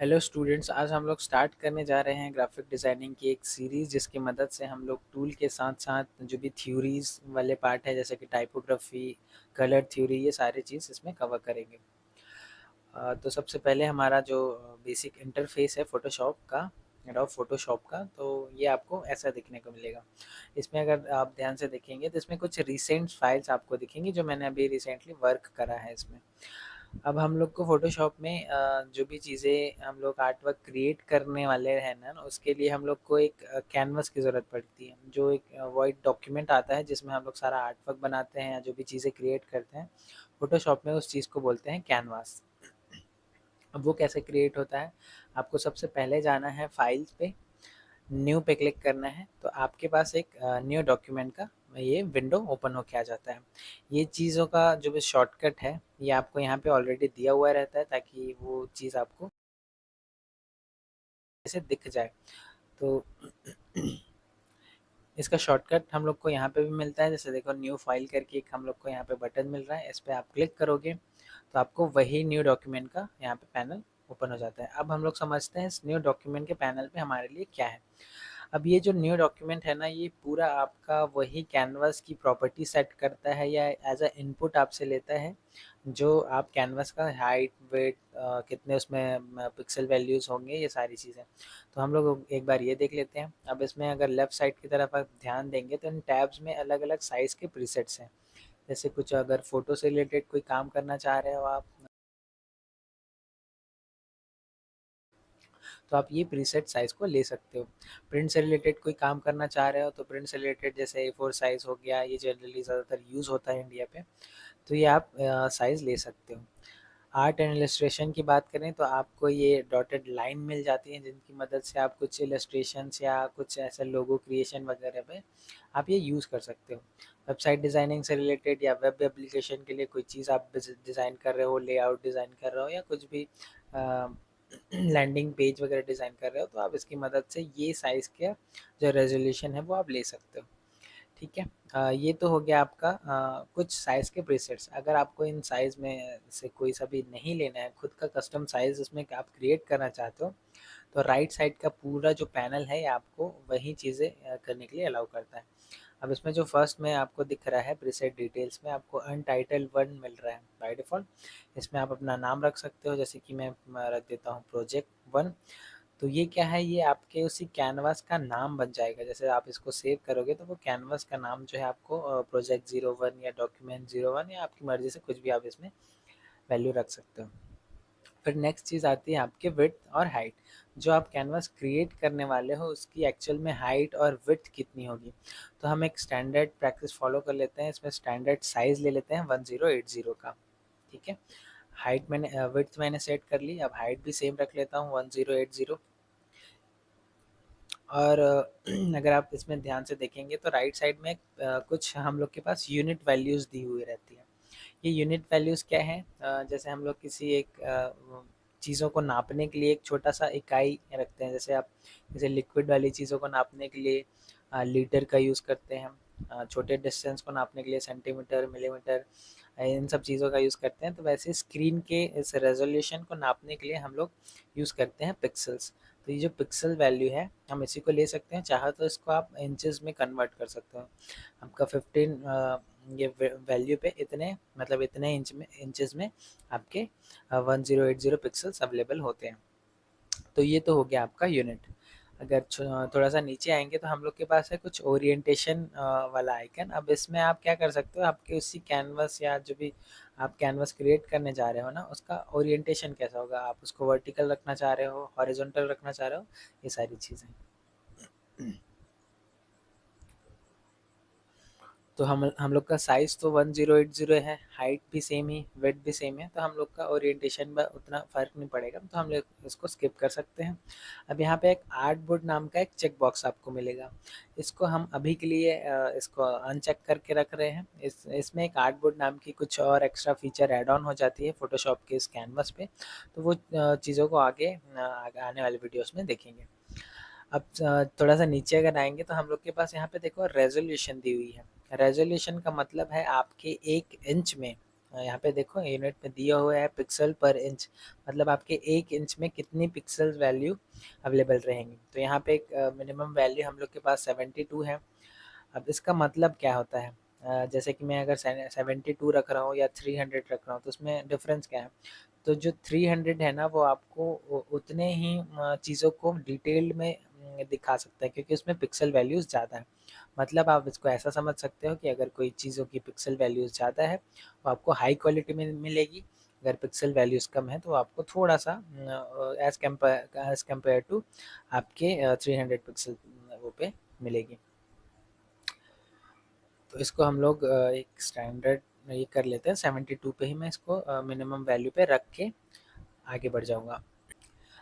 Hello students, आज हम लोग स्टार्ट करने जा रहे हैं ग्राफिक डिज़ाइनिंग की एक सीरीज़, जिसकी मदद से हम लोग टूल के साथ साथ जो भी थ्योरीज वाले पार्ट है जैसे कि टाइपोग्राफी, कलर थ्योरी, ये सारी चीज़ इसमें कवर करेंगे। तो सबसे पहले हमारा जो बेसिक इंटरफेस है फोटोशॉप का, एडोब फोटोशॉप का, तो ये आपको ऐसा दिखने को मिलेगा। इसमें अगर आप ध्यान से देखेंगे तो इसमें कुछ रिसेंट फाइल्स आपको दिखेंगी जो मैंने अभी रिसेंटली वर्क करा है इसमें। अब हम लोग को फ़ोटोशॉप में जो भी चीज़ें हम लोग आर्ट वर्क क्रिएट करने वाले हैं ना, उसके लिए हम लोग को एक कैनवस की ज़रूरत पड़ती है, जो एक वॉइड डॉक्यूमेंट आता है जिसमें हम लोग सारा आर्ट वर्क बनाते हैं या जो भी चीज़ें क्रिएट करते हैं। फ़ोटोशॉप में उस चीज़ को बोलते हैं कैनवास। अब वो कैसे क्रिएट होता है, आपको सबसे पहले जाना है फाइल्स पे, न्यू पे क्लिक करना है, तो आपके पास एक न्यू डॉक्यूमेंट का ये विंडो ओपन होके आ जाता है। ये चीज़ों का जो भी शॉर्टकट है, ये आपको यहाँ पे ऑलरेडी दिया हुआ रहता है ताकि वो चीज़ आपको ऐसे दिख जाए। तो इसका शॉर्टकट हम लोग को यहाँ पे भी मिलता है, जैसे देखो न्यू फाइल करके एक हम लोग को यहाँ पे बटन मिल रहा है, इस पर आप क्लिक करोगे तो आपको वही न्यू डॉक्यूमेंट का यहाँ पे पैनल ओपन हो जाता है। अब हम लोग समझते हैं इस न्यू डॉक्यूमेंट के पैनल पे हमारे लिए क्या है। अब ये जो न्यू डॉक्यूमेंट है ना, ये पूरा आपका वही कैनवास की प्रॉपर्टी सेट करता है या एज अ इनपुट आपसे लेता है, जो आप कैनवास का हाइट, वेट, कितने उसमें पिक्सल वैल्यूज़ होंगे, ये सारी चीज़ें। तो हम लोग एक बार ये देख लेते हैं। अब इसमें अगर लेफ़्ट साइड की तरफ आप ध्यान देंगे तो इन टैब्स में अलग अलग साइज़ के प्रीसेट्स हैं। जैसे कुछ अगर फ़ोटो से रिलेटेड कोई काम करना चाह रहे हो आप, तो आप ये प्रीसेट साइज़ को ले सकते हो। प्रिंट से रिलेटेड कोई काम करना चाह रहे हो तो प्रिंट से रिलेटेड जैसे A4 साइज़ हो गया, ये जनरली ज़्यादातर यूज़ होता है इंडिया पे, तो ये आप साइज़ ले सकते हो। आर्ट एंड इलस्ट्रेशन की बात करें तो आपको ये डॉटेड लाइन मिल जाती है, जिनकी मदद से आप कुछ इलस्ट्रेशंस या कुछ ऐसे लोगो क्रिएशन वगैरह पे आप ये यूज़ कर सकते हो। वेबसाइट डिज़ाइनिंग से रिलेटेड या वेब एप्लीकेशन के लिए कोई चीज़ आप डिज़ाइन कर रहे हो, लेआउट डिज़ाइन कर रहे हो या कुछ भी लैंडिंग पेज वगैरह डिज़ाइन कर रहे हो, तो आप इसकी मदद से ये साइज़ का जो रेजोल्यूशन है वो आप ले सकते हो। ठीक है। ये तो हो गया आपका कुछ साइज़ के प्रीसेट्स। अगर आपको इन साइज़ में से कोई सा भी नहीं लेना है, खुद का कस्टम साइज़ इसमें आप क्रिएट करना चाहते हो, तो राइट साइड का पूरा जो पैनल है ये आपको वही चीज़ें करने के लिए अलाउ करता है। अब इसमें जो फर्स्ट में आपको दिख रहा है प्रीसेट डिटेल्स में, आपको अनटाइटल्ड वन मिल रहा है बाय डिफ़ॉल्ट। इसमें आप अपना नाम रख सकते हो, जैसे कि मैं रख देता हूँ प्रोजेक्ट 1। तो ये क्या है, ये आपके उसी कैनवास का नाम बन जाएगा। जैसे आप इसको सेव करोगे तो वो कैनवास का नाम जो है आपको प्रोजेक्ट 01 या डॉक्यूमेंट 01 या आपकी मर्ज़ी से कुछ भी आप इसमें वैल्यू रख सकते हो। फिर नेक्स्ट चीज़ आती है आपके विड्थ और हाइट। जो आप कैनवास क्रिएट करने वाले हो उसकी एक्चुअल में हाइट और विड्थ कितनी होगी। तो हम एक स्टैंडर्ड प्रैक्टिस फॉलो कर लेते हैं, इसमें स्टैंडर्ड साइज़ ले लेते हैं 1080 का। ठीक है। हाइट मैंने विड्थ मैंने सेट कर ली, अब हाइट भी सेम रख लेता हूँ 1080। और अगर आप इसमें ध्यान से देखेंगे तो राइट साइड में कुछ हम लोग के पास यूनिट वैल्यूज़ दी हुई रहती है। ये यूनिट वैल्यूज़ क्या है, जैसे हम लोग किसी एक चीज़ों को नापने के लिए एक छोटा सा इकाई रखते हैं। जैसे आप जैसे लिक्विड वाली चीज़ों को नापने के लिए लीटर का यूज़ करते हैं, छोटे डिस्टेंस को नापने के लिए सेंटीमीटर, मिलीमीटर, इन सब चीज़ों का यूज़ करते हैं। तो वैसे स्क्रीन के इस रेजोल्यूशन को नापने के लिए हम लोग यूज़ करते हैं पिक्सल्स। तो ये जो पिक्सल वैल्यू है हम इसी को ले सकते हैं, चाहे तो इसको आप इंचेस में कन्वर्ट कर सकते हो। आपका 15 ये वैल्यू पे इतने, मतलब इतने इंचेस में आपके 1080 पिक्सल्स अवेलेबल होते हैं। तो ये तो हो गया आपका यूनिट। अगर थोड़ा सा नीचे आएंगे तो हम लोग के पास है कुछ ओरिएंटेशन वाला आइकन। अब इसमें आप क्या कर सकते हो, आपके उसी कैनवस या जो भी आप कैनवस क्रिएट करने जा रहे हो ना, उसका ओरिएंटेशन कैसा होगा, आप उसको वर्टिकल रखना चाह रहे हो, हॉरिजॉन्टल रखना चाह रहे हो, ये सारी चीज़ें। तो हम लोग का साइज़ तो 1080 है, हाइट भी सेम ही, वेट भी सेम है, तो हम लोग का ओरिएंटेशन में उतना फ़र्क नहीं पड़ेगा, तो हम लोग इसको स्किप कर सकते हैं। अब यहाँ पे एक आर्ट बोर्ड नाम का एक चेक बॉक्स आपको मिलेगा। इसको हम अभी के लिए इसको अनचेक करके रख रहे हैं। इसमें एक आर्ट बोर्ड नाम की कुछ और एक्स्ट्रा फीचर ऐड ऑन हो जाती है फ़ोटोशॉप के इस कैनवस पे, तो वो चीज़ों को आगे आने वाले वीडियोज़ में देखेंगे। अब थोड़ा-सा नीचे अगर आएँगे तो हम लोग के पास यहाँ पे देखो रेज़ोल्यूशन दी हुई है। रेज़ोल्यूशन का मतलब है आपके 1 इंच में यहाँ पे देखो यूनिट में दिया हुआ है पिक्सल पर इंच, मतलब आपके 1 इंच में कितनी पिक्सल वैल्यू अवेलेबल रहेंगी। तो यहाँ पे एक मिनिमम वैल्यू हम लोग के पास 72 है। अब इसका मतलब क्या होता है, जैसे कि मैं अगर 72 रख रहा हूँ या 300 रख रहा हूँ तो उसमें डिफरेंस क्या है। तो जो 300 है ना वो आपको उतने ही चीज़ों को डिटेल्ड में दिखा सकता है, क्योंकि उसमें पिक्सल वैल्यूज़ ज़्यादा है। मतलब आप इसको ऐसा समझ सकते हो कि अगर कोई चीज़ों की पिक्सल वैल्यूज़ ज़्यादा है तो आपको हाई क्वालिटी में मिलेगी, अगर पिक्सल वैल्यूज़ कम है तो आपको थोड़ा सा एज़ कम्पेयर टू आपके 300 पिक्सल वो पे मिलेगी। तो इसको हम लोग एक स्टैंडर्ड ये कर लेते हैं 72 पे ही, मैं इसको मिनिमम वैल्यू पे रख के आगे बढ़ जाऊँगा।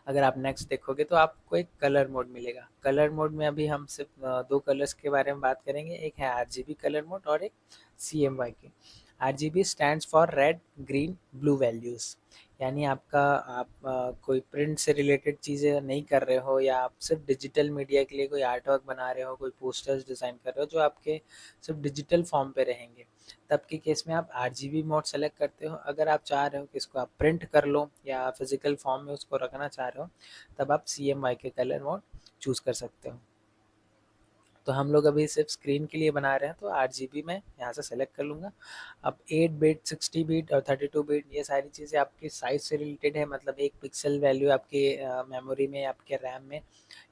अगर आप नेक्स्ट देखोगे तो आपको एक कलर मोड मिलेगा। कलर मोड में अभी हम सिर्फ 2 कलर्स के बारे में बात करेंगे, एक है आरजीबी कलर मोड और एक CMY. RGB stands for red, green, blue values. यानी आपका आप कोई प्रिंट से रिलेटेड चीज़ें नहीं कर रहे हो, या आप सिर्फ डिजिटल मीडिया के लिए कोई आर्ट वर्क बना रहे हो, कोई पोस्टर्स डिज़ाइन कर रहे हो जो आपके सिर्फ डिजिटल फॉर्म पे रहेंगे, तब के केस में आप आरजीबी मोड सेलेक्ट करते हो। अगर आप चाह रहे हो कि इसको आप प्रिंट कर लो या फिजिकल फॉर्म में उसको रखना चाह रहे हो, तब आप CMYK के कलर मोड चूज़ कर सकते हो। तो हम लोग अभी सिर्फ स्क्रीन के लिए बना रहे हैं, तो 8 GB में यहाँ से सेलेक्ट कर लूँगा। अब 8 बिट, 60 बिट और 32 बिट ये सारी चीज़ें आपकी साइज़ से रिलेटेड है, मतलब एक पिक्सल वैल्यू आपके मेमोरी में, आपके रैम में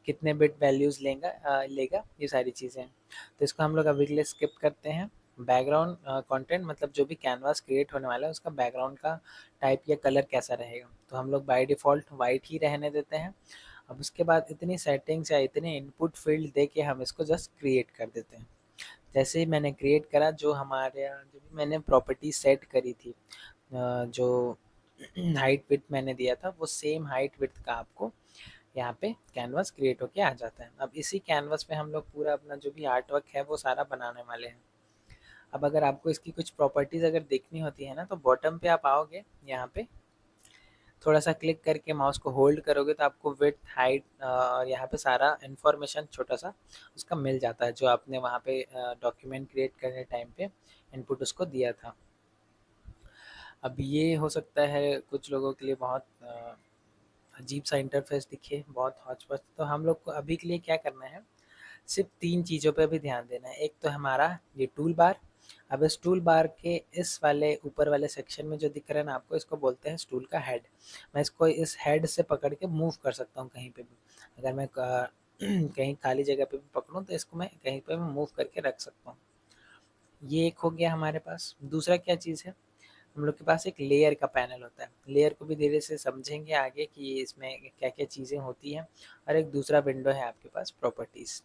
कितने बिट वैल्यूज़ लेगा, ये सारी चीज़ें हैं। तो इसको हम लोग अभी के लिए स्किप करते हैं। बैकग्राउंड कंटेंट, मतलब जो भी कैनवास क्रिएट होने वाला है उसका बैकग्राउंड का टाइप या कलर कैसा रहेगा, तो हम लोग बाय डिफ़ॉल्ट वाइट ही रहने देते हैं। अब उसके बाद इतनी सेटिंग्स या इतने इनपुट फील्ड दे के हम इसको जस्ट क्रिएट कर देते हैं। जैसे ही मैंने क्रिएट करा, जो हमारे यहाँ जो भी मैंने प्रॉपर्टी सेट करी थी, जो हाइट विड्थ मैंने दिया था वो सेम हाइट विड्थ का आपको यहाँ पे कैनवास क्रिएट होके आ जाता है। अब इसी कैनवास पे हम लोग पूरा अपना जो भी आर्ट वर्क है वो सारा बनाने वाले हैं। अब अगर आपको इसकी कुछ प्रॉपर्टीज़ अगर देखनी होती है ना, तो बॉटम पे आप आओगे, यहाँ पे थोड़ा सा क्लिक करके माउस को होल्ड करोगे तो आपको विड्थ, हाइट और यहाँ पे सारा इन्फॉर्मेशन छोटा सा उसका मिल जाता है, जो आपने वहाँ पे डॉक्यूमेंट क्रिएट करने टाइम पे इनपुट उसको दिया था। अब ये हो सकता है कुछ लोगों के लिए बहुत अजीब सा इंटरफेस दिखे, बहुत हौच-पच, तो हम लोग को अभी के लिए क्या करना है, सिर्फ 3 चीज़ों पे भी ध्यान देना है। एक तो हमारा ये टूल बार। अब इस टूल बार के इस वाले ऊपर वाले सेक्शन में जो दिख रहा है ना आपको, इसको बोलते हैं टूल का हेड। मैं इसको इस हेड से पकड़ के मूव कर सकता हूँ कहीं पे भी। अगर मैं कहीं खाली जगह पे भी पकड़ूँ तो इसको मैं कहीं पे भी मूव करके रख सकता हूँ। ये एक हो गया हमारे पास। दूसरा क्या चीज़ है, हम लोग के पास एक लेयर का पैनल होता है। लेयर को भी धीरे से समझेंगे आगे कि इसमें क्या-क्या चीज़ें होती हैं। और एक दूसरा विंडो है आपके पास प्रॉपर्टीज़।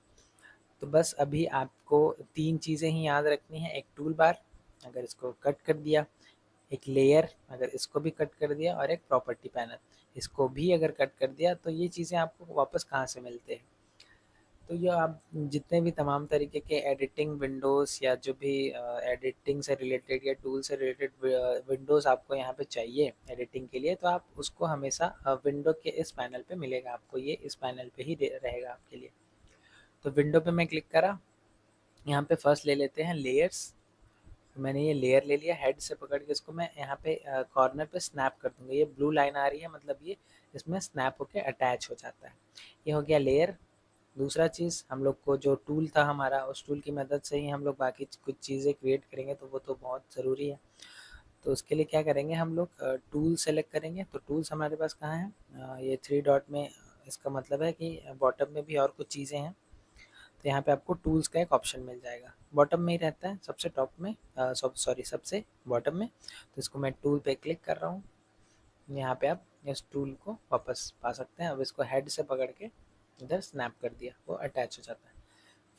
तो बस अभी आपको 3 चीज़ें ही याद रखनी है, एक टूल बार अगर इसको कट कर दिया, एक लेयर अगर इसको भी कट कर दिया, और एक प्रॉपर्टी पैनल इसको भी अगर कट कर दिया, तो ये चीज़ें आपको वापस कहाँ से मिलते हैं। तो ये आप जितने भी तमाम तरीके के एडिटिंग विंडोज़ या जो भी एडिटिंग से रिलेटेड या टूल से रिलेटेड विंडोज़ आपको यहाँ पे चाहिए एडिटिंग के लिए, तो आप उसको हमेशा विंडो के इस पैनल पे मिलेगा आपको, ये इस पैनल पे ही रहेगा आपके लिए। तो विंडो पे मैं क्लिक करा, यहाँ पे फर्स्ट ले लेते हैं लेयर्स। तो मैंने ये लेयर ले लिया, हेड से पकड़ के इसको मैं यहाँ पे कॉर्नर पे स्नैप कर दूँगा। ये ब्लू लाइन आ रही है, मतलब ये इसमें स्नैप होके अटैच हो जाता है। ये हो गया लेयर। दूसरा चीज़, हम लोग को जो टूल था हमारा, उस टूल की मदद से ही हम लोग बाकी कुछ चीज़ें क्रिएट करेंगे, तो वो तो बहुत ज़रूरी है। तो उसके लिए क्या करेंगे, हम लोग टूल सेलेक्ट करेंगे। तो टूल्स हमारे पास कहाँ हैं, ये 3 डॉट में, इसका मतलब है कि बॉटम में भी और कुछ चीज़ें हैं। तो यहाँ पे आपको टूल्स का एक ऑप्शन मिल जाएगा, बॉटम में ही रहता है सबसे टॉप में, सॉरी सबसे बॉटम में। तो इसको मैं टूल पे क्लिक कर रहा हूँ, यहाँ पे आप इस टूल को वापस पा सकते हैं। अब इसको हेड से पकड़ के इधर स्नैप कर दिया, वो अटैच हो जाता है।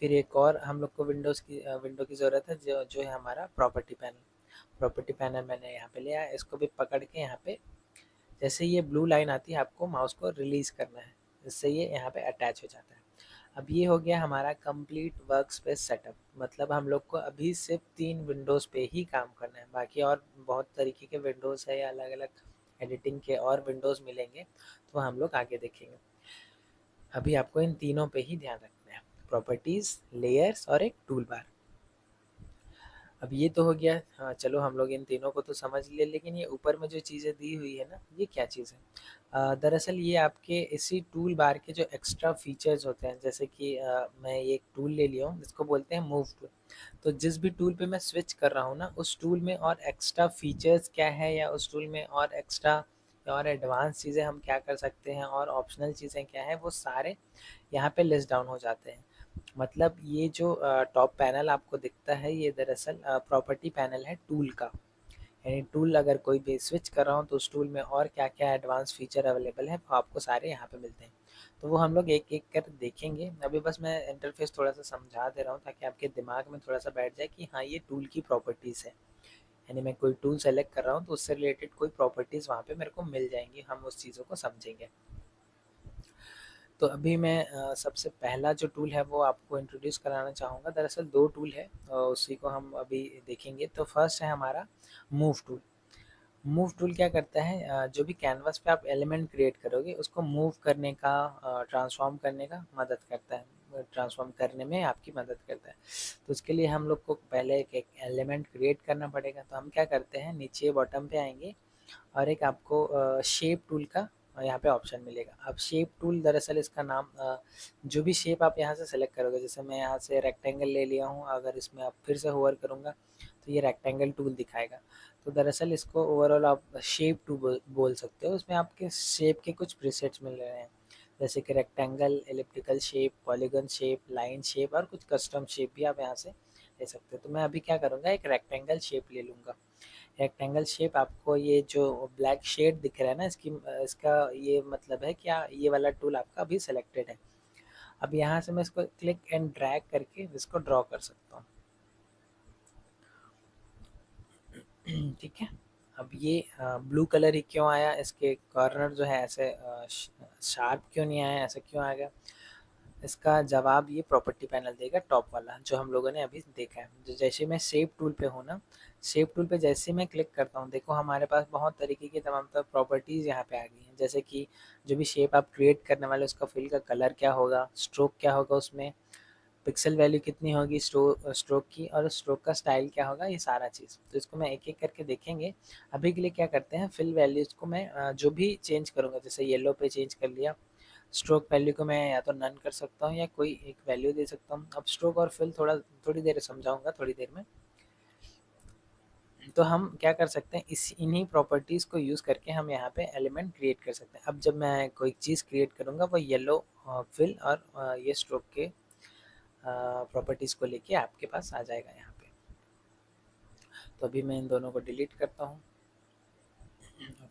फिर एक और हम लोग को विंडो की ज़रूरत है, जो जो है हमारा प्रॉपर्टी पैनल। प्रॉपर्टी पैनल मैंने यहाँ पे लिया है, इसको भी पकड़ के यहाँ पे जैसे ये ब्लू लाइन आती है, आपको माउस को रिलीज़ करना है, इससे ये यहाँ पे अटैच हो जाता है। अब ये हो गया हमारा कंप्लीट वर्क स्पेस सेटअप। मतलब हम लोग को अभी सिर्फ 3 विंडोज़ पे ही काम करना है, बाकी और बहुत तरीके के विंडोज़ है या अलग-अलग एडिटिंग के और विंडोज़ मिलेंगे, तो हम लोग आगे देखेंगे। अभी आपको इन तीनों पे ही ध्यान रखना है, प्रॉपर्टीज़, लेयर्स और एक टूल बार। अब ये तो हो गया, हाँ, चलो हम लोग इन तीनों को तो समझ लिए, लेकिन ये ऊपर में जो चीज़ें दी हुई है ना, ये क्या चीज़ है? दरअसल ये आपके इसी टूल बार के जो एक्स्ट्रा फीचर्स होते हैं, जैसे कि मैं ये एक टूल ले लिया हूँ, इसको बोलते हैं मूव टूल। तो जिस भी टूल पे मैं स्विच कर रहा हूँ ना, उस टूल में और एक्स्ट्रा फीचर्स क्या है, या उस टूल में और एक्स्ट्रा और एडवांस चीज़ें हम क्या कर सकते हैं, और ऑप्शनल चीज़ें क्या है, वो सारे यहाँ पे लिस्ट डाउन हो जाते हैं। मतलब ये जो टॉप पैनल आपको दिखता है, ये दरअसल प्रॉपर्टी पैनल है टूल का। यानी टूल अगर कोई भी स्विच कर रहा हूँ, तो उस टूल में और क्या-क्या एडवांस फीचर अवेलेबल है, वो आपको सारे यहाँ पे मिलते हैं। तो वो हम लोग एक-एक कर देखेंगे। अभी बस मैं इंटरफ़ेस थोड़ा-सा समझा दे रहा हूँ, ताकि आपके दिमाग में थोड़ा-सा बैठ जाए कि हाँ, ये टूल की प्रॉपर्टीज़ है। यानी मैं कोई टूल सेलेक्ट कर रहा हूँ, तो उससे रिलेटेड कोई प्रॉपर्टीज़ वहाँ पे मेरे को मिल जाएँगी, हम उस चीज़ों को समझेंगे। तो अभी मैं सबसे पहला जो टूल है वो आपको इंट्रोड्यूस कराना चाहूँगा। दरअसल 2 टूल है, उसी को हम अभी देखेंगे। तो फर्स्ट है हमारा मूव टूल। मूव टूल क्या करता है, जो भी कैनवास पे आप एलिमेंट क्रिएट करोगे, उसको मूव करने का, ट्रांसफॉर्म करने का मदद करता है। ट्रांसफॉर्म करने में आपकी मदद करता है। तो उसके लिए हम लोग को पहले एक एलिमेंट क्रिएट करना पड़ेगा। तो हम क्या करते हैं, नीचे बॉटम पे आएँगे और एक आपको शेप टूल का यहाँ पे ऑप्शन मिलेगा। अब शेप टूल दरअसल इसका नाम, जो भी शेप आप यहाँ से सेलेक्ट करोगे, जैसे मैं यहाँ से रेक्टेंगल ले लिया हूँ, अगर इसमें आप फिर से होवर करूँगा, तो ये रेक्टेंगल टूल दिखाएगा। तो दरअसल इसको ओवरऑल आप शेप टू बोल सकते हो। इसमें आपके शेप के कुछ प्रीसेट्स मिल रहे हैं, जैसे कि rectangle, elliptical shape, polygon shape, line shape और कुछ कस्टम शेप भी आप यहाँ से ले सकते हो। तो मैं अभी क्या करूँगा, एक रेक्टेंगल शेप ले लूँगा। रेक्टेंगल शेप, आपको ये जो ब्लैक शेड दिख रहा है ना, इसका ये मतलब है क्या, ये वाला टूल आपका अभी सेलेक्टेड है। अब यहाँ से मैं इसको क्लिक एंड ड्रैग करके इसको ड्रॉ कर सकता हूँ। ठीक है। अब ये ब्लू कलर ही क्यों आया, इसके कॉर्नर जो है ऐसे शार्प क्यों नहीं आया, ऐसा क्यों आ गया? इसका जवाब ये प्रॉपर्टी पैनल देगा, टॉप वाला जो हम लोगों ने अभी देखा है। जैसे मैं शेप टूल पे हूँ ना, शेप टूल पे जैसे ही मैं क्लिक करता हूँ, देखो हमारे पास बहुत तरीके की तमाम तर प्रॉपर्टीज़ यहाँ पे आ गई हैं। जैसे कि जो भी शेप आप क्रिएट करने वाले, उसका फिल का कलर क्या होगा, स्ट्रोक क्या होगा उसमें, पिक्सल वैल्यू कितनी होगी स्ट्रोक की, और स्ट्रोक का स्टाइल क्या होगा, ये सारा चीज़। तो इसको मैं एक-एक करके देखेंगे। अभी के लिए क्या करते हैं, फिल वैल्यूज़ को मैं जो भी चेंज करूँगा, जैसे येलो पे चेंज कर लिया, स्ट्रोक वैल्यू को मैं या तो नन कर सकता हूँ, या कोई एक वैल्यू दे सकता हूँ। अब स्ट्रोक और फिल थोड़ी देर समझाऊँगा, थोड़ी देर में। तो हम क्या कर सकते हैं, इस इन्हीं प्रॉपर्टीज़ को यूज़ करके हम यहाँ पे एलिमेंट क्रिएट कर सकते हैं। अब जब मैं कोई चीज़ क्रिएट करूँगा, वो येलो फिल और ये स्ट्रोक के प्रॉपर्टीज़ को लेके आपके पास आ जाएगा यहाँ पे। तो अभी मैं इन दोनों को डिलीट करता हूँ,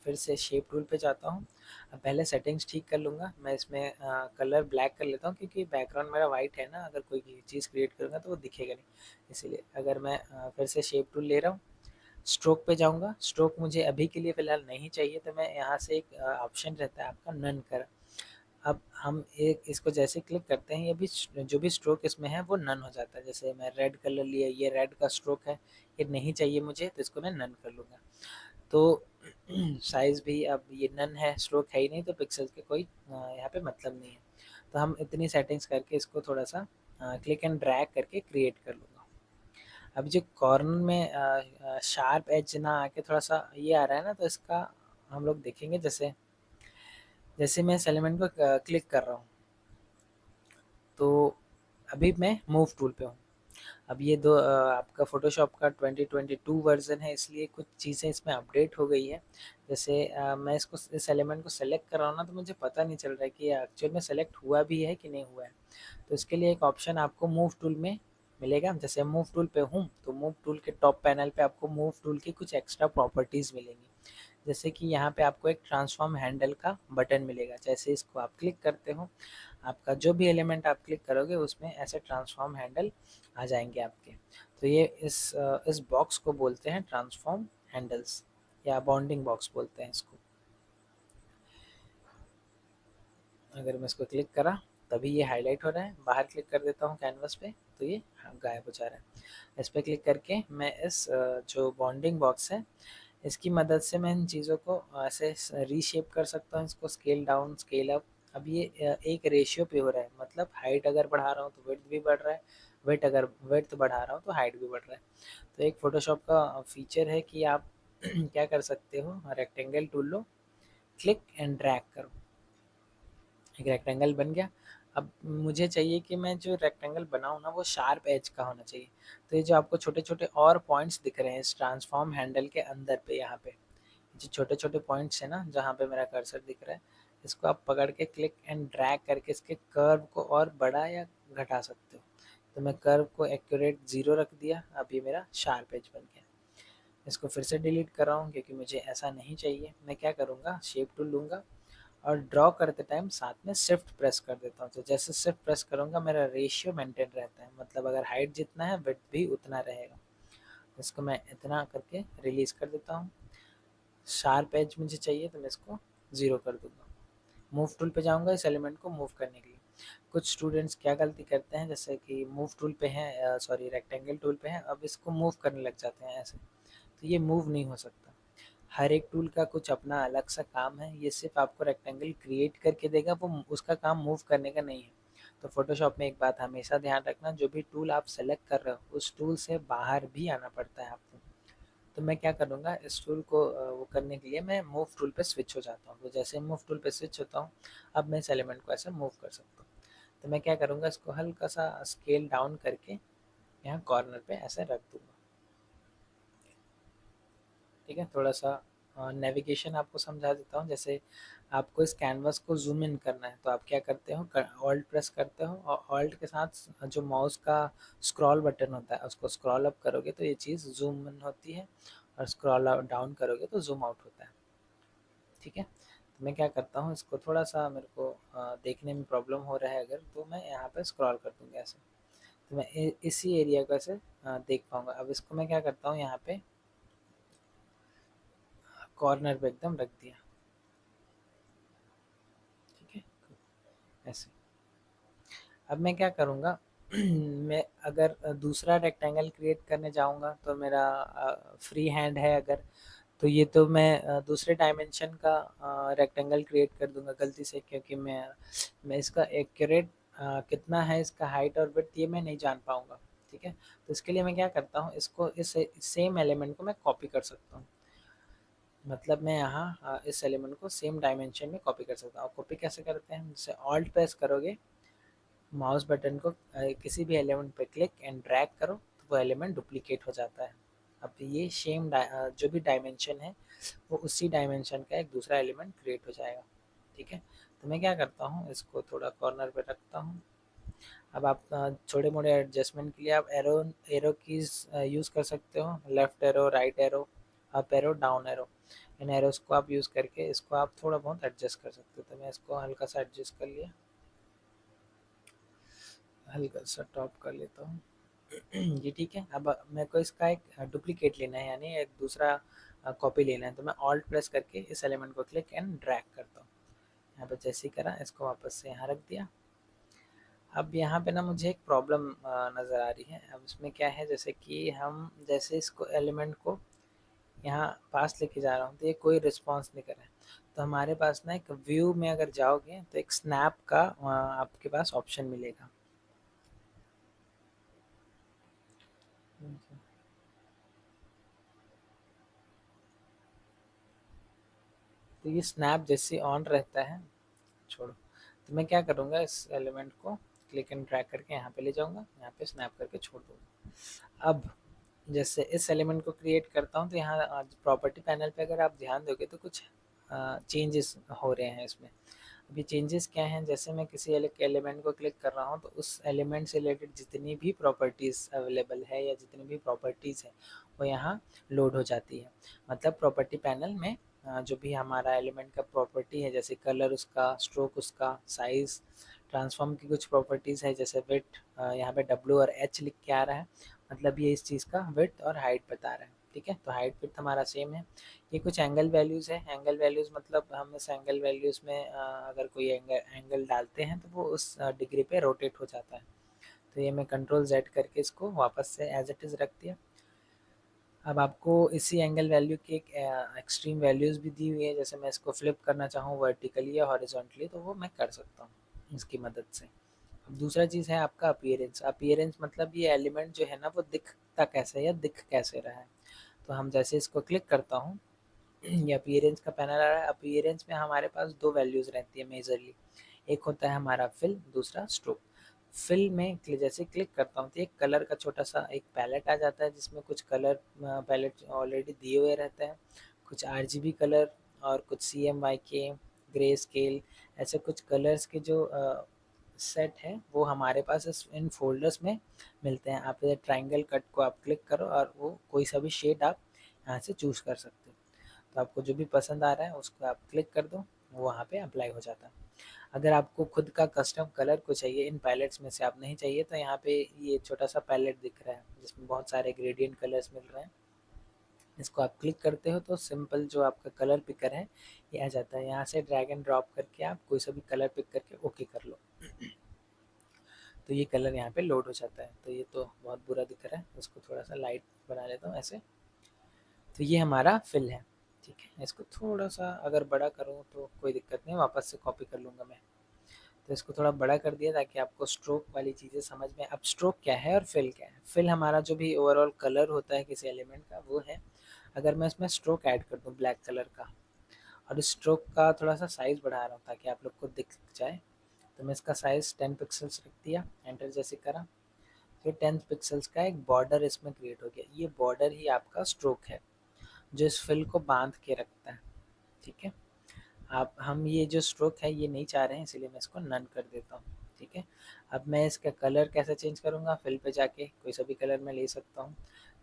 फिर से शेप टूल पे जाता हूँ। अब पहले सेटिंग्स ठीक कर लूँगा। मैं इसमें कलर ब्लैक कर लेता हूँ, क्योंकि बैकग्राउंड मेरा वाइट है ना, अगर कोई चीज़ क्रिएट करूँगा तो वो दिखेगा नहीं। इसीलिए अगर मैं फिर से शेप टूल ले रहा हूँ, स्ट्रोक पे जाऊँगा। स्ट्रोक मुझे अभी के लिए फ़िलहाल नहीं चाहिए, तो मैं यहाँ से एक ऑप्शन रहता है आपका नन का। अब हम एक इसको जैसे क्लिक करते हैं, ये भी जो भी स्ट्रोक इसमें है वो नन हो जाता है। जैसे मैं रेड कलर लिया, ये रेड का स्ट्रोक है, ये नहीं चाहिए मुझे, तो इसको मैं नन कर लूँगा। तो साइज़ भी अब ये नन है, स्ट्रोक है ही नहीं, तो पिक्सेल्स के कोई यहाँ पे मतलब नहीं है। तो हम इतनी सेटिंग्स करके इसको थोड़ा-सा क्लिक एंड ड्रैग करके क्रिएट कर लूँगा। अब जो कॉर्नर में शार्प एज ना आके थोड़ा-सा ये आ रहा है ना, तो इसका हम लोग देखेंगे। जैसे जैसे मैं इस एलिमेंट को क्लिक कर रहा हूँ, तो अभी मैं मूव टूल पे हूँ। अब ये आपका फ़ोटोशॉप का 2022 वर्ज़न है, इसलिए कुछ चीज़ें इसमें अपडेट हो गई है। जैसे मैं इस एलिमेंट को सेलेक्ट कर रहा हूँ ना, तो मुझे पता नहीं चल रहा है कि ये एक्चुअल में सेलेक्ट हुआ भी है कि नहीं हुआ है। तो इसके लिए एक ऑप्शन आपको मूव टूल में मिलेगा। जैसे मूव टूल पे हूँ, तो मूव टूल के टॉप पैनल पे आपको मूव टूल की कुछ एक्स्ट्रा प्रॉपर्टीज़ मिलेंगी। जैसे कि यहाँ पे आपको एक ट्रांसफॉर्म हैंडल का बटन मिलेगा। जैसे इसको आप क्लिक करते हो, आपका जो भी एलिमेंट आप क्लिक करोगे, उसमें ऐसे ट्रांसफॉर्म हैंडल आ जाएंगे आपके। तो ये इस बॉक्स को बोलते हैं ट्रांसफॉर्म हैंडल्स, या बाउंडिंग बॉक्स बोलते हैं इसको। अगर मैं इसको क्लिक करा, तभी ये हाईलाइट हो रहा है। बाहर क्लिक कर देता हूँ कैनवस पे, तो ये गायब हो जा रहा है। इस पे क्लिक करके मैं इस जो बाउंडिंग बॉक्स है, इसकी मदद से मैं इन चीज़ों को ऐसे रीशेप कर सकता हूँ, इसको स्केल डाउन, स्केल अप। अब ये एक रेशियो पे हो रहा है, मतलब हाइट अगर बढ़ा रहा हूँ तो विड्थ भी बढ़ रहा है, विड्थ अगर विड्थ बढ़ा रहा हूँ तो हाइट भी बढ़ रहा है। तो एक फ़ोटोशॉप का फीचर है कि आप क्या कर सकते हो, rectangle tool low, click and drag करो, एक रेक्टेंगल बन गया। अब मुझे चाहिए कि मैं जो रेक्टेंगल बनाऊँ ना वो शार्प एज का होना चाहिए। तो ये जो आपको छोटे-छोटे और पॉइंट्स दिख रहे हैं इस ट्रांसफॉर्म हैंडल के अंदर पे, यहाँ पे जो छोटे-छोटे पॉइंट्स हैं ना जहाँ पे मेरा कर्सर दिख रहा है, इसको आप पकड़ के क्लिक एंड ड्रैग करके इसके कर्व को और बढ़ा या घटा सकते हो। तो मैं कर्व को एक्यूरेट 0 रख दिया, अब ये मेरा शार्प एज बन गया। इसको फिर से डिलीट कर रहा हूँ क्योंकि मुझे ऐसा नहीं चाहिए। मैं क्या करूँगा, शेप टूल लूँगा और ड्रॉ करते टाइम साथ में शिफ्ट प्रेस कर देता हूँ। तो जैसे शिफ्ट प्रेस करूँगा मेरा रेशियो मेंटेन रहता है, मतलब अगर हाइट जितना है विड्थ भी उतना रहेगा। इसको मैं इतना करके रिलीज़ कर देता हूँ। शार्प एज मुझे चाहिए तो मैं इसको 0 कर दूँगा। मूव टूल पे जाऊँगा इस एलिमेंट को मूव करने के लिए। कुछ स्टूडेंट्स क्या गलती करते हैं, जैसे कि मूव टूल पे हैं, सॉरी रेक्टेंगल टूल पे हैं, अब इसको मूव करने लग जाते हैं ऐसे, तो ये मूव नहीं हो सकता। हर एक टूल का कुछ अपना अलग सा काम है, ये सिर्फ आपको रेक्टेंगल क्रिएट करके देगा, वो उसका काम मूव करने का नहीं है। तो फोटोशॉप में एक बात हमेशा ध्यान रखना, जो भी टूल आप सेलेक्ट कर रहे हो उस टूल से बाहर भी आना पड़ता है आपको। तो मैं क्या करूँगा, इस टूल को वो करने के लिए मैं मूव टूल पे स्विच हो जाता हूँ। तो जैसे मूव टूल पे स्विच होता हूँ, अब मैं इस एलिमेंट को ऐसे मूव कर सकता हूँ। तो मैं क्या करूँगा, इसको हल्का सा स्केल डाउन करके यहाँ कॉर्नर पे ऐसे रख दूँगा। ठीक है, थोड़ा सा नेविगेशन आपको समझा देता हूँ। जैसे आपको इस कैनवास को ज़ूम इन करना है तो आप क्या करते हो, ऑल्ट प्रेस करते हो और ऑल्ट के साथ जो माउस का स्क्रॉल बटन होता है उसको स्क्रॉल अप करोगे तो ये चीज़ ज़ूम इन होती है, और स्क्रॉल डाउन करोगे तो ज़ूम आउट होता है। ठीक है, तो मैं क्या करता हूँ, इसको थोड़ा सा मेरे को देखने में प्रॉब्लम हो रहा है अगर, तो मैं यहाँ पे स्क्रॉल कर दूँगा ऐसे, तो मैं इसी एरिया को ऐसे देख पाऊँगा। अब इसको मैं क्या करता हूँ, यहाँ पे कॉर्नर पे एकदम रख दिया। ठीक है, ऐसे। अब मैं क्या करूँगा, मैं अगर दूसरा रेक्टेंगल क्रिएट करने जाऊँगा तो मेरा फ्री हैंड है अगर, तो ये तो मैं दूसरे डायमेंशन का रेक्टेंगल क्रिएट कर दूँगा गलती से, क्योंकि मैं इसका एक्यूरेट कितना है इसका हाइट और विड्थ ये मैं नहीं जान पाऊँगा। ठीक है, तो इसके लिए मैं क्या करता हूँ, इसको इस सेम एलिमेंट को मैं कॉपी कर सकता हूँ। मतलब मैं यहाँ इस एलिमेंट को सेम डायमेंशन में कॉपी कर सकता हूँ। कॉपी कैसे करते हैं, जैसे ऑल्ट प्रेस करोगे, माउस बटन को किसी भी एलिमेंट पे क्लिक एंड ड्रैग करो तो वो एलिमेंट डुप्लीकेट हो जाता है। अब ये जो भी डायमेंशन है वो उसी डायमेंशन का एक दूसरा एलिमेंट क्रिएट हो जाएगा। ठीक है, तो मैं क्या करता हूँ, इसको थोड़ा कॉर्नर पे रखता हूँ। अब आप छोटे मोटे एडजस्टमेंट के लिए आप एरो एरो कीज़ यूज़ कर सकते हो, left arrow, right arrow, up arrow, down arrow. इन एरोज़ को आप यूज़ करके इसको आप थोड़ा बहुत एडजस्ट कर सकते हो। तो मैं इसको हल्का सा एडजस्ट कर लिया, हल्का सा टॉप कर लेता हूँ। ये ठीक है। अब मेरे को इसका एक डुप्लीकेट लेना है, यानी एक दूसरा कॉपी लेना है, तो मैं ऑल्ट प्रेस करके इस एलिमेंट को क्लिक एंड ड्रैग करता हूँ। यहाँ पे जैसे ही करा, इसको वापस से यहाँ रख दिया। अब यहाँ पे ना मुझे एक प्रॉब्लम नज़र आ रही है। अब इसमें क्या है, जैसे कि हम जैसे इसको एलिमेंट को यहाँ पास लेके जा रहा हूँ तो ये कोई रिस्पॉन्स नहीं कर रहा है। तो हमारे पास ना एक व्यू में अगर जाओगे तो एक स्नैप का आपके पास ऑप्शन मिलेगा। तो ये स्नैप जैसे ऑन रहता है, छोड़ो, तो मैं क्या करूँगा, इस एलिमेंट को क्लिक एंड ड्रैग करके यहाँ पे ले जाऊँगा, यहाँ पे स्नैप करके छोड़ दूँगा। अब जैसे इस एलिमेंट को क्रिएट करता हूँ तो यहाँ प्रॉपर्टी पैनल पे अगर आप ध्यान दोगे तो कुछ चेंजेस हो रहे हैं इसमें। अभी चेंजेस क्या हैं, जैसे मैं किसी एलिमेंट को क्लिक कर रहा हूँ तो उस एलिमेंट से रिलेटेड जितनी भी प्रॉपर्टीज़ अवेलेबल है या जितनी भी प्रॉपर्टीज़ है वो यहाँ लोड हो जाती है। मतलब प्रॉपर्टी पैनल में जो भी हमारा एलिमेंट का प्रॉपर्टी है, जैसे कलर उसका, स्ट्रोक उसका, साइज़, ट्रांसफॉर्म की कुछ प्रॉपर्टीज़ है, जैसे विड्थ, यहाँ पे डब्ल्यू और एच लिख के आ रहा है, मतलब ये इस चीज़ का विड्थ और हाइट बता रहा है। ठीक है, तो हाइट विड्थ हमारा सेम है। ये कुछ एंगल वैल्यूज़ है, एंगल वैल्यूज़ मतलब हम इस एंगल वैल्यूज़ में अगर कोई एंगल डालते हैं तो वो उस डिग्री पे रोटेट हो जाता है। तो ये मैं कंट्रोल जेड करके इसको वापस से एज इट इज़ रख दिया। अब आपको इसी एंगल वैल्यू की एक एक्सट्रीम वैल्यूज़ भी दी हुई है, जैसे मैं इसको फ्लिप करना चाहूँ वर्टिकली या हॉरिजॉन्टली तो वो मैं कर सकता हूँ इसकी मदद से। दूसरा चीज़ है आपका अपीयरेंस। अपीयरेंस मतलब ये एलिमेंट जो है ना वो दिखता कैसे है या दिख कैसे रहा है। तो हम जैसे इसको क्लिक करता हूँ ये अपीयरेंस का पैनल आ रहा है। अपीयरेंस में हमारे पास दो वैल्यूज़ रहती है मेजरली, एक होता है हमारा फिल, दूसरा स्ट्रोक। फिल में जैसे क्लिक करता हूँ तो एक कलर का छोटा सा एक पैलेट आ जाता है जिसमें कुछ कलर पैलेट ऑलरेडी दिए हुए रहते हैं, कुछ आरजीबी कलर और कुछ CMYK, ग्रे स्केल, ऐसे कुछ कलर्स के जो सेट है वो हमारे पास इन फोल्डर्स में मिलते हैं। आप ट्राइंगल कट को आप क्लिक करो और वो कोई सा भी शेड आप यहाँ से चूज़ कर सकते हो। तो आपको जो भी पसंद आ रहा है उसको आप क्लिक कर दो, वो वहाँ पे अप्लाई हो जाता है। अगर आपको खुद का कस्टम कलर को चाहिए, इन पैलेट्स में से आप नहीं चाहिए, तो यहाँ पे ये छोटा सा पैलेट दिख रहा है जिसमें बहुत सारे ग्रेडियंट कलर्स मिल रहे हैं। इसको आप क्लिक करते हो तो सिंपल जो आपका कलर पिकर है ये आ जाता है। यहाँ से ड्रैग एंड ड्रॉप करके आप कोई सा भी कलर पिक करके ओके कर लो तो ये कलर यहाँ पे लोड हो जाता है। तो ये तो बहुत बुरा दिख रहा है, इसको थोड़ा सा लाइट बना लेता हूँ ऐसे। तो ये हमारा फिल है, ठीक है। इसको थोड़ा सा अगर बड़ा करूँ तो कोई दिक्कत नहीं, वापस से कॉपी कर लूँगा मैं। तो इसको थोड़ा बड़ा कर दिया ताकि आपको स्ट्रोक वाली चीज़ें समझ में। अब स्ट्रोक क्या है और फिल क्या है। फिल हमारा जो भी ओवरऑल कलर होता है किसी एलिमेंट का वो है। अगर मैं इसमें स्ट्रोक ऐड कर दूँ ब्लैक कलर का और इस स्ट्रोक का थोड़ा सा साइज़ बढ़ा रहा हूँ ताकि आप लोग को दिख जाए, तो मैं इसका साइज़ 10 पिक्सल्स रख दिया, एंटर जैसे करा, फिर 10 पिक्सल्स का एक बॉर्डर इसमें क्रिएट हो गया। ये बॉर्डर ही आपका स्ट्रोक है जो इस फिल को बांध के रखता है, ठीक है। आप हम ये जो स्ट्रोक है ये नहीं चाह रहे हैं, इसीलिए मैं इसको नन कर देता हूँ, ठीक है। अब मैं इसका कलर कैसे चेंज करूँगा, फिल पे जाके कोई सा भी कलर मैं ले सकता हूँ।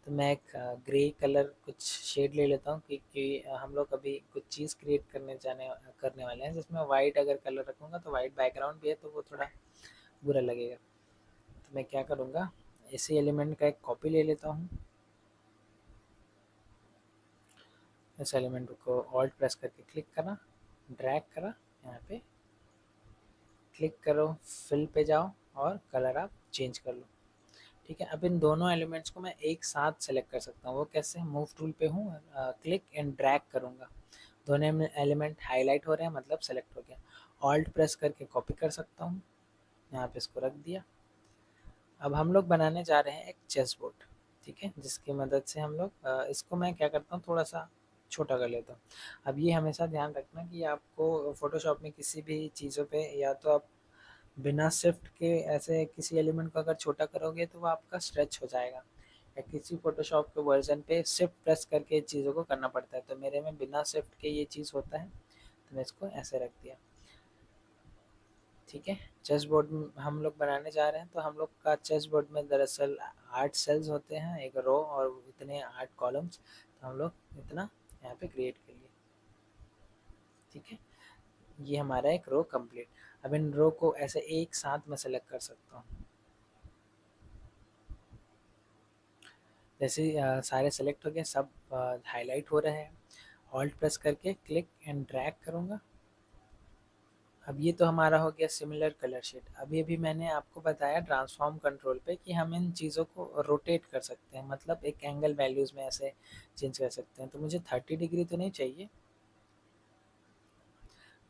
तो मैं एक ग्रे कलर कुछ शेड ले लेता हूँ क्योंकि हम लोग अभी कुछ चीज़ क्रिएट करने वाले हैं जिसमें वाइट अगर कलर रखूँगा तो वाइट बैकग्राउंड भी है तो वो थोड़ा बुरा लगेगा। तो मैं क्या करूँगा, इसी एलिमेंट का एक कॉपी ले लेता हूँ। इस एलिमेंट को ऑल्ट प्रेस करके क्लिक करा, ड्रैग करा, यहाँ पे क्लिक करो, फिल पे जाओ और कलर आप चेंज कर लो, ठीक है। अब इन दोनों एलिमेंट्स को मैं एक साथ सेलेक्ट कर सकता हूँ। वो कैसे, मूव टूल पे हूँ, क्लिक एंड ड्रैग करूँगा, दोनों एलिमेंट हाईलाइट हो रहे हैं मतलब सेलेक्ट हो गया। ऑल्ट प्रेस करके कॉपी कर सकता हूँ, यहाँ पे इसको रख दिया। अब हम लोग बनाने जा रहे हैं एक चेस बोर्ड, ठीक है, जिसकी मदद से हम लोग इसको मैं क्या करता हूँ थोड़ा सा छोटा कर लेता हूँ। अब ये हमेशा ध्यान रखना कि आपको फ़ोटोशॉप में किसी भी चीज़ों पे या तो आप बिना शिफ्ट के ऐसे किसी एलिमेंट को अगर छोटा करोगे तो वो आपका स्ट्रेच हो जाएगा, या किसी फ़ोटोशॉप के वर्जन पे शिफ्ट प्रेस करके चीज़ों को करना पड़ता है। तो मेरे में बिना शिफ्ट के ये चीज़ होता है, तो मैं इसको ऐसे रख दिया, ठीक है। चेस बोर्ड हम लोग बनाने जा रहे हैं, तो हम लोग का चेस बोर्ड में दरअसल 8 सेल्स होते हैं, एक रो, और इतने 8 कॉलम्स। तो हम लोग इतना यहाँ पे क्रिएट कर लिए, ठीक है। ये हमारा एक रो कंप्लीट। अब इन रो को ऐसे एक साथ मैं सेलेक्ट कर सकता हूँ। जैसे सारे सेलेक्ट हो गए, सब हाईलाइट हो रहे हैं, ऑल्ट प्रेस करके क्लिक एंड ड्रैग करूँगा। अब ये तो हमारा हो गया सिमिलर कलर शेड। अभी अभी मैंने आपको बताया ट्रांसफॉर्म कंट्रोल पे कि हम इन चीज़ों को रोटेट कर सकते हैं, मतलब एक एंगल वैल्यूज़ में ऐसे चेंज कर सकते हैं। तो मुझे 30 डिग्री तो नहीं चाहिए,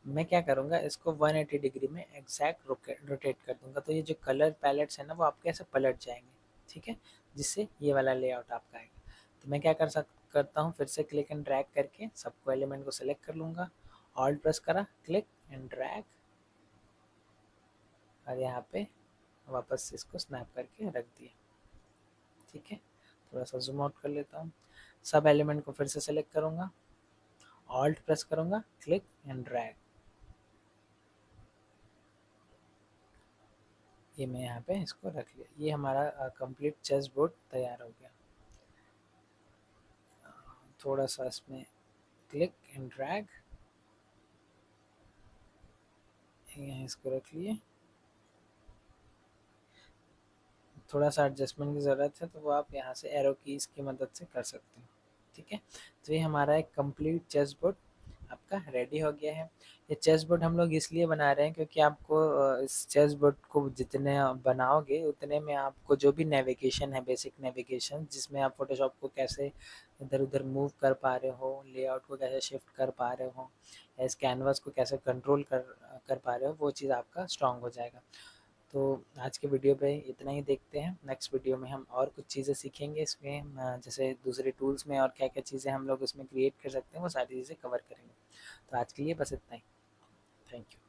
मैं क्या करूँगा इसको 180 डिग्री में एग्जैक्ट रोटेट कर दूँगा। तो ये जो कलर पैलेट्स हैं ना वो आपके ऐसे पलट जाएंगे, ठीक है, जिससे ये वाला लेआउट आपका आएगा। तो मैं क्या करता हूँ, फिर से क्लिक एंड ड्रैग करके सबको एलिमेंट को सेलेक्ट कर लूँगा, ऑल्ट प्रेस करा, क्लिक एंड ड्रैग, और यहाँ पे वापस से इसको स्नैप करके रख दिया, ठीक है। थोड़ा सा जूम आउट कर लेता हूँ, सब एलिमेंट को फिर से सेलेक्ट करूँगा, ऑल्ट प्रेस करूँगा, क्लिक एंड ड्रैग, ये मैं यहाँ पे इसको रख लिया। ये हमारा कंप्लीट चेस बोर्ड तैयार हो गया। थोड़ा सा इसमें क्लिक एंड ड्रैग, यहाँ इसको रख लिए। थोड़ा सा एडजस्टमेंट की ज़रूरत है तो वो आप यहाँ से एरो कीज़ की मदद से कर सकते हो, ठीक है। तो ये हमारा एक कंप्लीट चेस बोर्ड आपका रेडी हो गया है। ये चेस बोर्ड हम लोग इसलिए बना रहे हैं क्योंकि आपको इस चेस बोर्ड को जितने आप बनाओगे उतने में आपको जो भी नेविगेशन है, बेसिक नेविगेशन जिसमें आप फोटोशॉप को कैसे इधर उधर मूव कर पा रहे हो, लेआउट को कैसे शिफ्ट कर पा रहे हो, या इस कैनवास को कैसे कंट्रोल कर कर पा रहे हो, वो चीज़ आपका स्ट्रांग हो जाएगा। तो आज के वीडियो पे इतना ही देखते हैं, नेक्स्ट वीडियो में हम और कुछ चीज़ें सीखेंगे इसमें, जैसे दूसरे टूल्स में और क्या-क्या चीज़ें हम लोग इसमें क्रिएट कर सकते हैं, वो सारी चीज़ें कवर करेंगे। तो आज के लिए बस इतना ही। Thank you.